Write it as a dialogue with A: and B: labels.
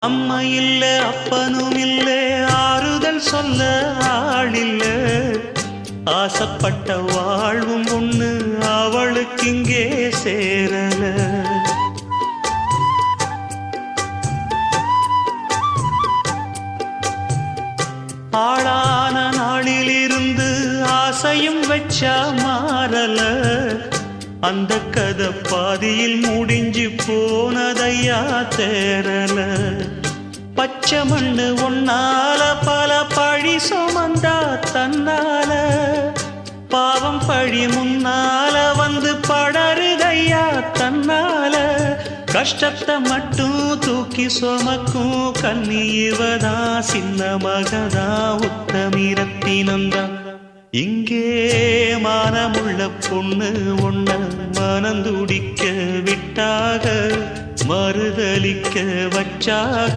A: அம்மா இல்ல அப்பனும் இல்ல ஆறுதல் சொல்ல ஆளில்ல ஆசைப்பட்ட வாழ்வும் ஒண்ணு அவளுக்கு இங்கே சேரல ஆளான நாளிலிருந்து ஆசையும் வச்சா மாறல அந்த கதை பாதியில் முடிஞ்சு போனதையா தேரல பச்சை மண்ணு ஒன்னால பல பழி சுமந்தா தன்னால பாவம் பழி முன்னால வந்து படருதையா தன்னால கஷ்டத்தை மட்டும் தூக்கி சுமக்கும் கண்ணி இவதா சின்ன மகதா உத்தமிரத்தினந்தான் இங்கே மானமுள்ள பொண்ணு ஒண்ண மனந்துடிக்க விட்டாக மறுதலிக்க வச்சாக